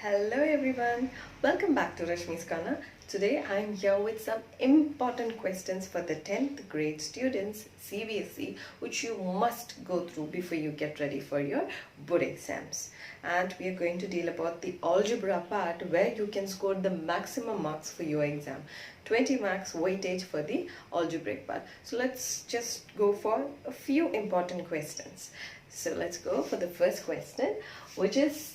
Hello everyone, welcome back to RESHMI'S corner. Today I am here with some important questions for the 10th grade students Cbse, which you must go through before you get ready for your board exams. And we are going to deal about the algebra part where you can score the maximum marks for your exam. 20 marks weightage for the algebraic part. So let's just go for a few important questions. So let's go for the first question, which is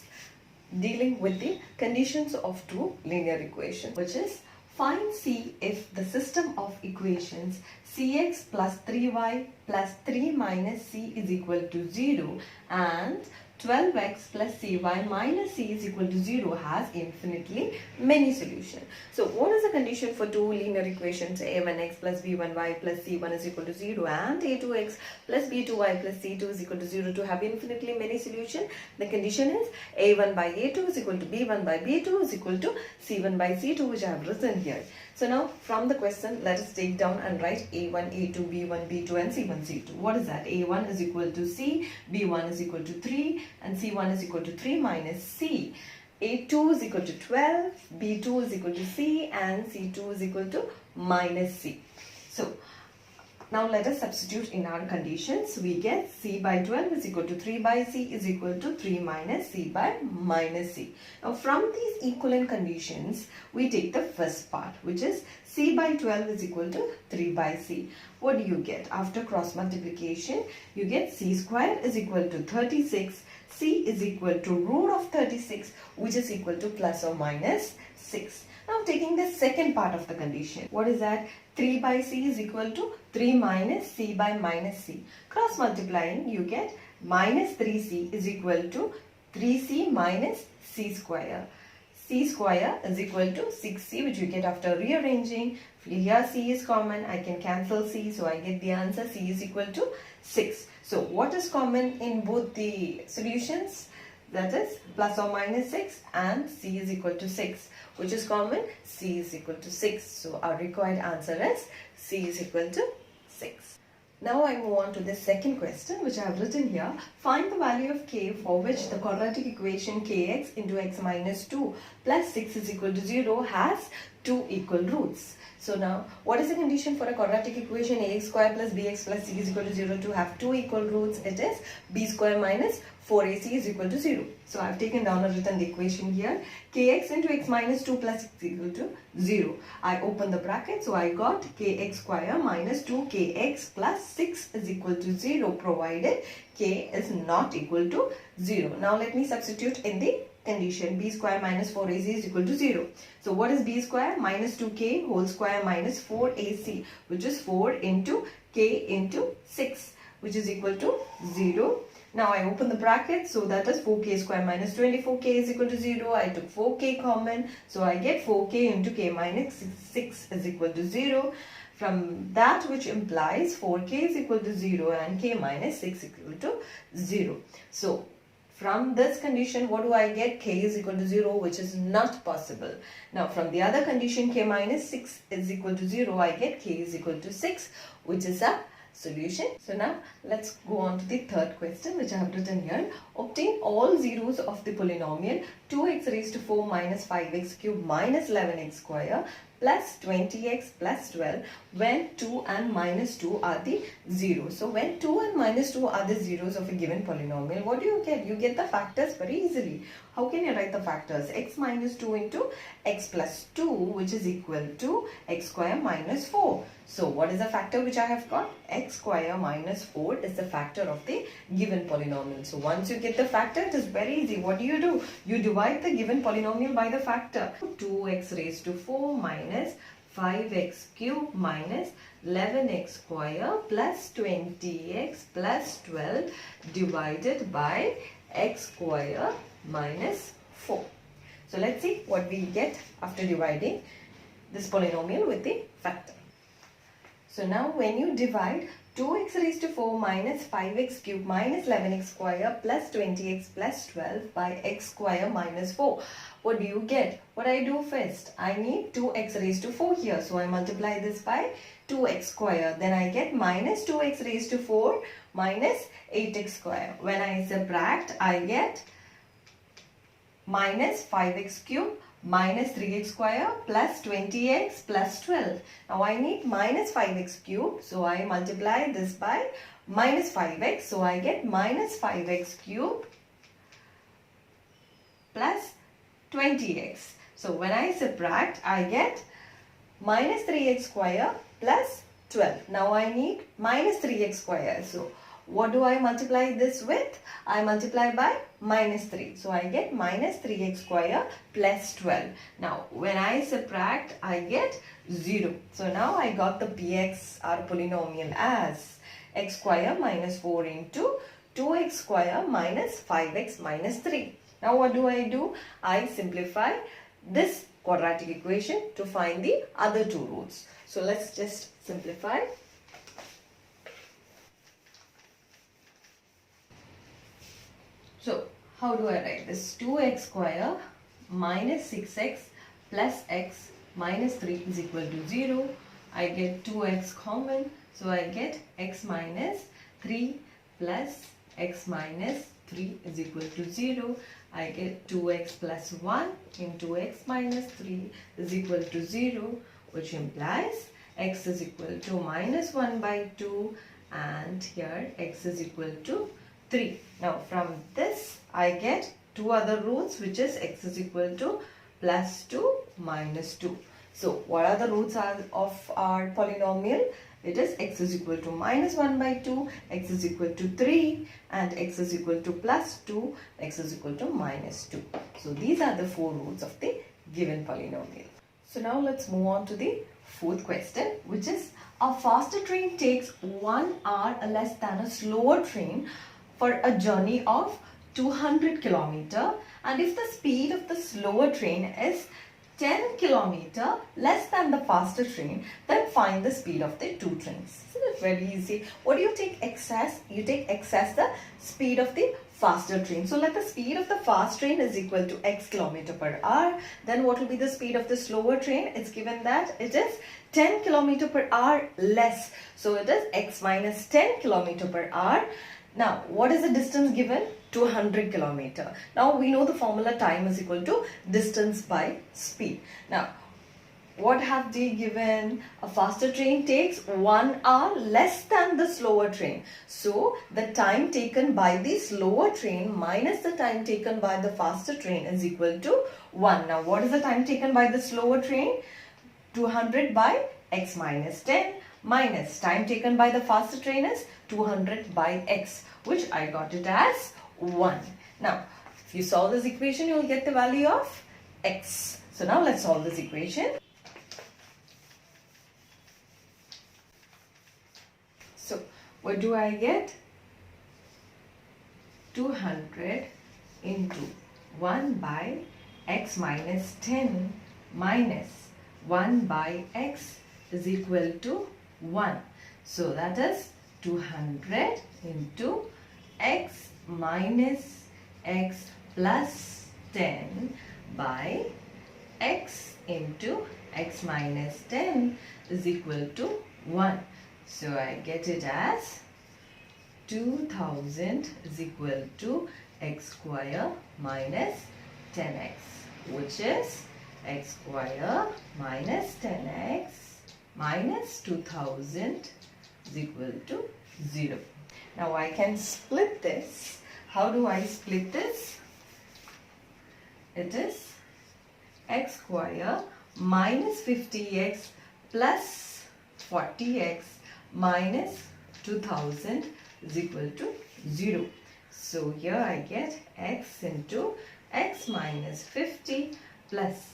dealing with the conditions of two linear equations, which is find C if the system of equations Cx plus 3y plus 3 minus C is equal to 0 and 12x plus cy minus c is equal to 0 has infinitely many solutions. So what is the condition for two linear equations a1x plus b1y plus c1 is equal to 0 and a2x plus b2y plus c2 is equal to 0 to have infinitely many solutions? The condition is a1 by a2 is equal to b1 by b2 is equal to c1 by c2, which I have written here. So now from the question, let us take down and write a1, a2, b1, b2 and c1, c2. What is that? a1 is equal to c, b1 is equal to 3 and c1 is equal to 3 minus c. a2 is equal to 12, b2 is equal to c and c2 is equal to minus c. So now let us substitute in our conditions. We get c by 12 is equal to 3 by c is equal to 3 minus c by minus c. Now from these equivalent conditions, we take the first part, which is c by 12 is equal to 3 by c. What do you get? After cross multiplication, you get c square is equal to 36, c is equal to root of 36, which is equal to plus or minus 6. Now taking the second part of the condition, what is that? 3 by c is equal to 3 minus c by minus c. Cross multiplying, you get minus 3c is equal to 3c minus c square. C square is equal to 6c, which you get after rearranging. Here c is common, I can cancel c, so I get the answer c is equal to 6. So what is common in both the solutions? That is plus or minus 6 and c is equal to 6. Which is common? C is equal to 6. So our required answer is C is equal to 6. Now I move on to the second question, which I have written here. Find the value of k for which the quadratic equation kx into x minus 2 plus 6 is equal to 0 has two equal roots. So now, what is the condition for a quadratic equation ax square plus bx plus c is equal to 0 to have two equal roots? It is b square minus 4ac is equal to 0. So I have taken down and written the equation here. Kx into x minus 2 plus 6 is equal to 0. I open the bracket, so I got kx square minus 2kx plus 6 is equal to 0 provided k is not equal to 0. Now let me substitute in the condition b square minus 4ac is equal to 0. So what is b square? Minus 2k whole square minus 4ac, which is 4 into k into 6, which is equal to 0. Now I open the bracket, so that is 4k square minus 24k is equal to 0. I took 4k common, so I get 4k into k minus 6 is equal to 0. From that, which implies 4k is equal to 0 and k minus 6 is equal to 0. So from this condition, what do I get? K is equal to 0, which is not possible. Now from the other condition, k minus 6 is equal to 0, I get k is equal to 6, which is a solution. So now let's go on to the third question, which I have written here. Obtain all zeros of the polynomial 2x raised to 4 minus 5x cube minus 11x square plus 20x plus 12 when 2 and minus 2 are the zeros. So when 2 and minus 2 are the zeros of a given polynomial, what do you get? You get the factors very easily. How can you write the factors? X minus 2 into x plus 2, which is equal to x square minus 4. So what is the factor which I have got? X square minus 4 is the factor of the given polynomial. So once you get the factor, it is very easy. What do? You divide the given polynomial by the factor. 2x raised to 4 minus 5x cube minus 11x square plus 20x plus 12 divided by x square minus 4. So let's see what we get after dividing this polynomial with the factor. So now when you divide 2x raised to 4 minus 5x cube minus 11x square plus 20x plus 12 by x square minus 4, what do you get? What I do first? I need 2x raised to 4 here. So I multiply this by 2x square. Then I get minus 2x raised to 4 minus 8x square. When I subtract, I get minus 5x cube minus 3x square plus 20x plus 12. Now I need minus 5x cube, so I multiply this by minus 5x, so I get minus 5x cube plus 20x. So when I subtract, I get minus 3x square plus 12. Now I need minus 3x square. So what do I multiply this with? I multiply by minus 3. So I get minus 3x square plus 12. Now when I subtract, I get 0. So now I got the px, our polynomial, as x square minus 4 into 2x square minus 5x minus 3. Now what do? I simplify this quadratic equation to find the other two roots. So let's just simplify. So how do I write this? 2x square minus 6x plus x minus 3 is equal to 0. I get 2x common, so I get x minus 3 plus x minus 3 is equal to 0. I get 2x plus 1 into x minus 3 is equal to 0, which implies x is equal to minus 1 by 2, and here x is equal to 3. Now from this I get two other roots, which is x is equal to plus 2 minus 2. So what are the roots of our polynomial? It is x is equal to minus 1 by 2, x is equal to 3, and x is equal to plus 2, x is equal to minus 2. So these are the four roots of the given polynomial. So now let's move on to the fourth question, which is a faster train takes 1 hour less than a slower train for a journey of 200 km, and if the speed of the slower train is 10 km less than the faster train, then find the speed of the two trains. Isn't it very easy? What do you take x as? You take x as the speed of the faster train. So let the speed of the fast train is equal to x km per hour. Then what will be the speed of the slower train? It's given that it is 10 km per hour less. So it is x minus 10 km per hour. Now, what is the distance given? 200 km. Now, we know the formula time is equal to distance by speed. Now, what have they given? A faster train takes 1 hour less than the slower train. So, the time taken by the slower train minus the time taken by the faster train is equal to 1. Now, what is the time taken by the slower train? 200 by x minus 10 minus time taken by the faster train is 200 by x, which I got it as 1. Now, if you solve this equation, you will get the value of x. So now let's solve this equation. So what do I get? 200 into 1 by x minus 10 minus 1 by x is equal to 1. So that is 200 into x minus x plus 10 by x into x minus 10 is equal to 1. So I get it as 2000 is equal to x square minus 10x, which is x square minus 10x minus 2000 is equal to 0. Now I can split this. How do I split this? It is x square minus 50x plus 40x minus 2000 is equal to 0. So here I get x into x minus 50 plus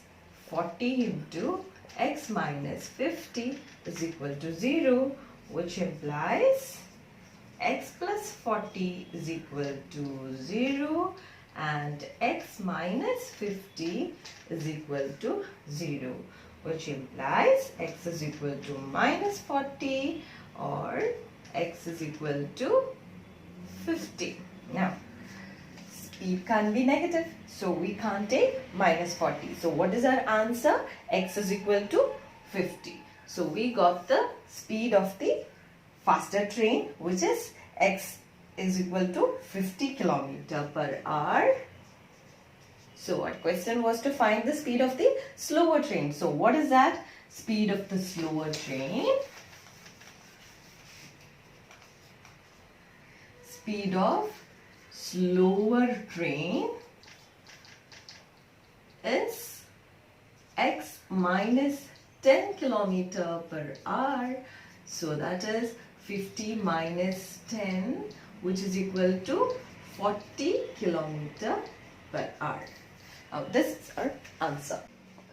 40 into x minus 50 is equal to 0, which implies x plus 40 is equal to 0 and x minus 50 is equal to 0, which implies x is equal to minus 40 or x is equal to 50. Now, speed can't be negative, so we can't take minus 40. So what is our answer? X is equal to 50. So we got the speed of the faster train, which is x is equal to 50 km per hour. So our question was to find the speed of the slower train. So what is that? Speed of the slower train. Speed of slower train is x minus 10 kilometer per hour. So that is 50 minus 10, which is equal to 40 kilometer per hour. Now this is our answer.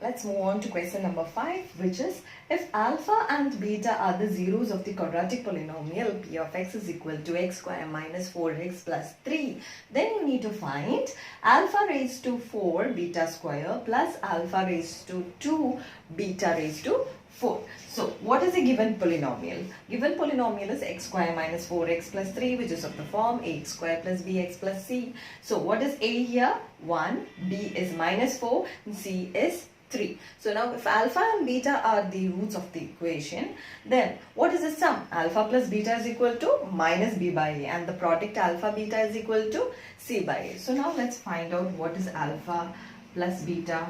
Let's move on to question number 5, which is if alpha and beta are the zeros of the quadratic polynomial p of x is equal to x square minus 4x plus 3, then you need to find alpha raised to 4 beta square plus alpha raised to 2 beta raised to 4. So what is a given polynomial? Given polynomial is x square minus 4x plus 3, which is of the form ax square plus bx plus c. So what is a here? 1, b is minus 4, and c is 3. So now if alpha and beta are the roots of the equation, then what is the sum? Alpha plus beta is equal to minus b by a, and the product alpha beta is equal to c by a. So now let's find out what is alpha plus beta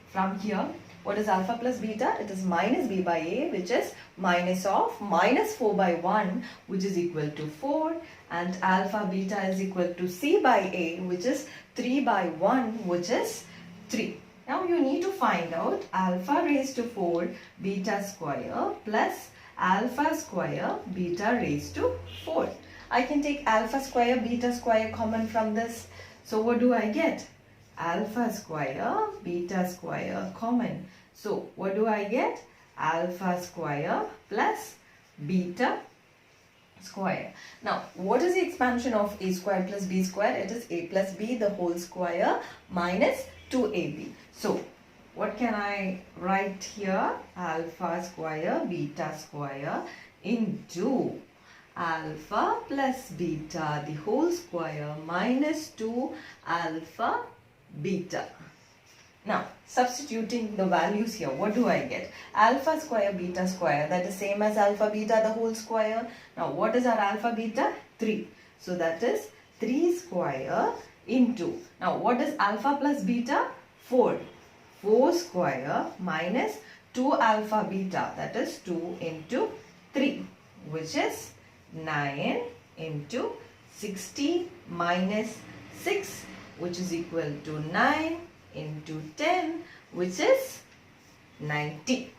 from here. What is alpha plus beta? It is minus b by a, which is minus of minus 4 by 1, which is equal to 4, and alpha beta is equal to c by a, which is 3 by 1, which is 3. Now you need to find out alpha raised to 4 beta square plus alpha square beta raised to 4. I can take alpha square beta square common from this. So what do I get? Alpha square beta square common. So what do I get? Alpha square plus beta square. Now what is the expansion of a square plus b square? It is a plus b the whole square minus 2ab. So what can I write here? Alpha square beta square into alpha plus beta the whole square minus 2 alpha beta. Now substituting the values here, what do I get? Alpha square beta square, that is same as alpha beta the whole square. Now what is our alpha beta? 3. So that is 3 square into, now what is alpha plus beta? 4. 4 square minus 2 alpha beta, that is 2 into 3, which is 9 into 60 minus 6, which is equal to 9 into 10, which is 90.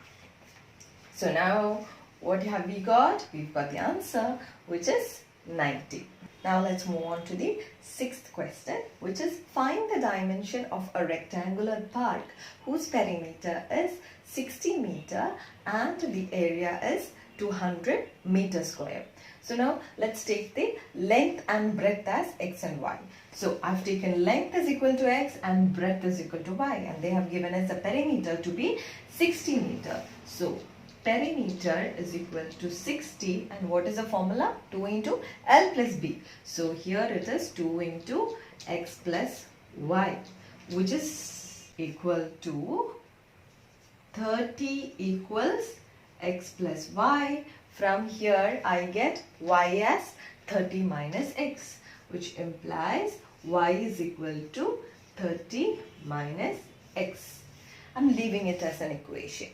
So now what have we got? We've got the answer, which is 90. Now let's move on to the 6th question, which is find the dimension of a rectangular park whose perimeter is 60 meter and the area is 200 meter square. So now let's take the length and breadth as x and y. So I've taken length is equal to x and breadth is equal to y, and they have given us the perimeter to be 60 meter. So perimeter is equal to 60, and what is the formula? 2 into L plus B. So here it is 2 into x plus y, which is equal to 30 equals x plus y. From here I get y as 30 minus x, which implies y is equal to 30 minus x. I'm leaving it as an equation.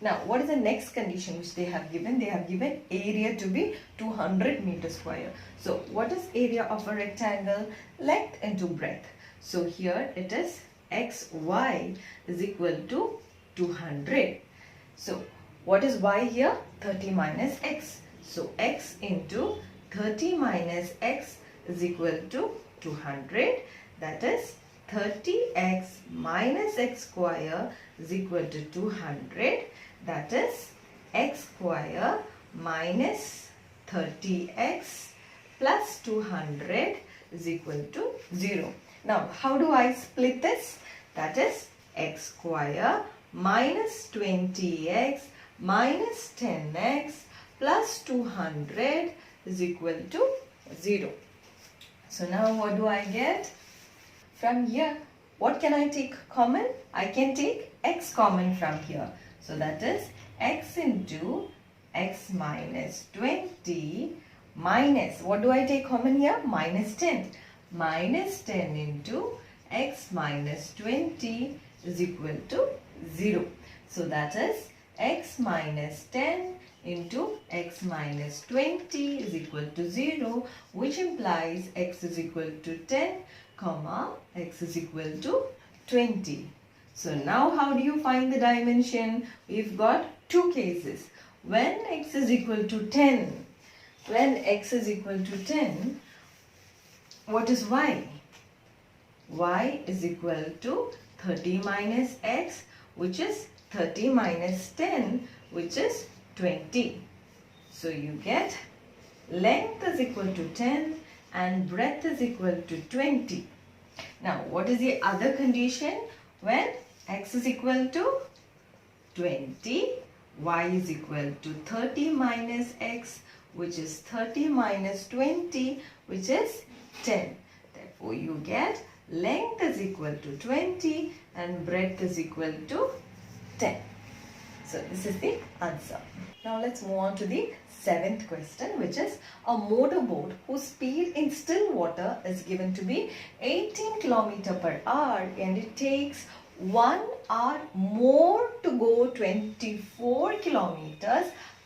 Now what is the next condition which they have given? They have given area to be 200 meter square. So what is area of a rectangle? Length into breadth. So here it is xy is equal to 200. So what is y here? 30 minus x. So x into 30 minus x is equal to 200. That is 30x minus x square is equal to 200. That is x square minus 30x plus 200 is equal to 0. Now how do I split this? That is x square minus 20x minus 10x plus 200 is equal to 0. So now what do I get? From here, what can I take common? I can take x common from here. So that is x into x minus 20 minus, what do I take common here? Minus 10. Minus 10 into x minus 20 is equal to 0. So that is x minus 10 into x minus 20 is equal to 0, which implies x is equal to 10, comma, x is equal to 20. So now how do you find the dimension? We've got two cases. When x is equal to 10, what is y? Y is equal to 30 minus x, which is 30 minus 10, which is 20. So you get length is equal to 10 and breadth is equal to 20. Now what is the other condition? When x is equal to 20, y is equal to 30 minus x, which is 30 minus 20, which is 10. Therefore you get length is equal to 20 and breadth is equal to 10. So this is the answer. Now let's move on to the 7th question, which is a motorboat whose speed in still water is given to be 18 km per hour and it takes 1 hour more to go 24 kilometers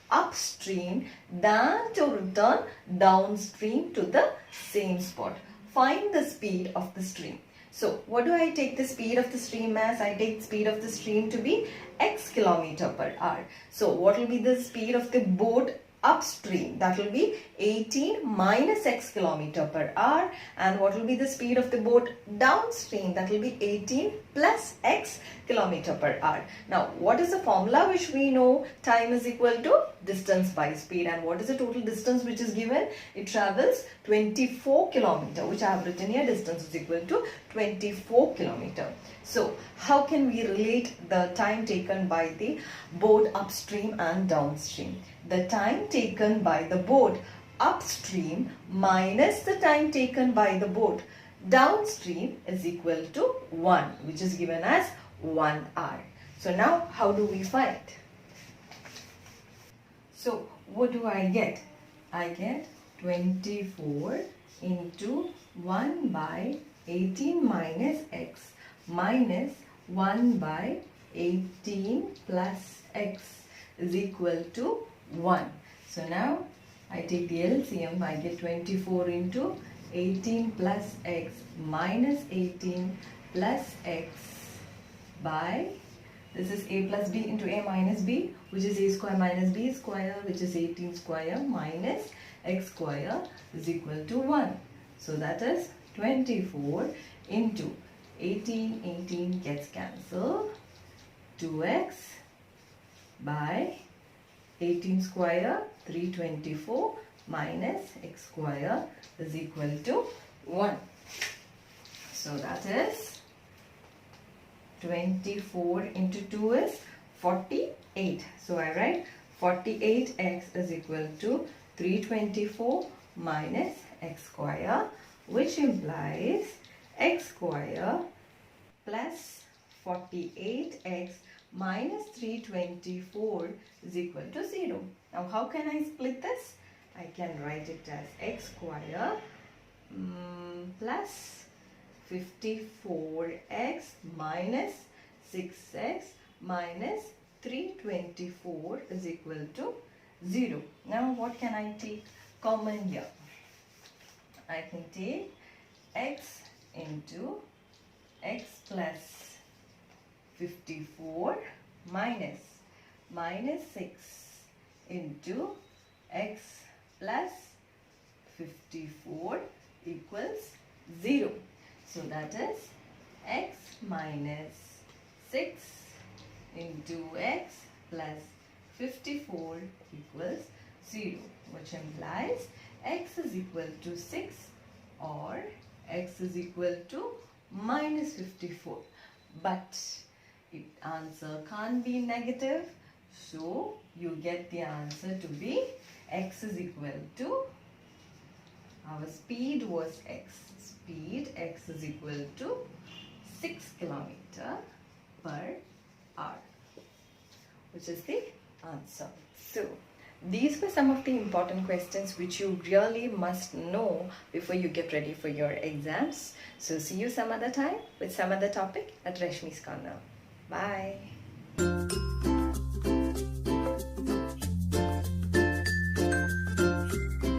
upstream than to return downstream to the same spot. Find the speed of the stream. So what do I take the speed of the stream as? I take the speed of the stream to be x km per hour. So what will be the speed of the boat upstream? That will be 18 minus x km per hour. And what will be the speed of the boat downstream? That will be 18 plus x km per hour. Now what is the formula which we know? Time is equal to distance by speed. And what is the total distance which is given? It travels 24 km, which I have written here. Distance is equal to 24 km. So how can we relate the time taken by the boat upstream and downstream? The time taken by the boat upstream minus the time taken by the boat downstream is equal to 1, which is given as 1 hour. So now how do we find? So what do I get? I get 24 into 1 by 18 minus x minus 1 by 18 plus x is equal to 1. So now I take the LCM. I get 24 into 18 plus x minus 18 plus x by, this is a plus b into a minus b, which is a square minus b square, which is 18 square minus x square is equal to 1. So that is 24 into 18 gets cancelled, 2x by 18 square 324 minus x square is equal to 1. So that is 24 into 2 is 48. So I write 48x is equal to 324 minus x square, which implies x square plus 48x minus 324 is equal to 0. Now how can I split this? I can write it as x square plus 54x minus 6x minus 324 is equal to 0. Now what can I take common here? I can take x into x plus 54 minus 6 into x plus 54 equals 0. So that is x minus 6 into x plus 54 equals 0, which implies x is equal to 6 or x is equal to minus 54. But answer can't be negative, so you get the answer to be x is equal to, our speed was x, speed x is equal to 6 km per hour, which is the answer. So These were some of the important questions which you really must know before you get ready for your exams. So see you some other time with some other topic at Reshmi's Corner. Bye.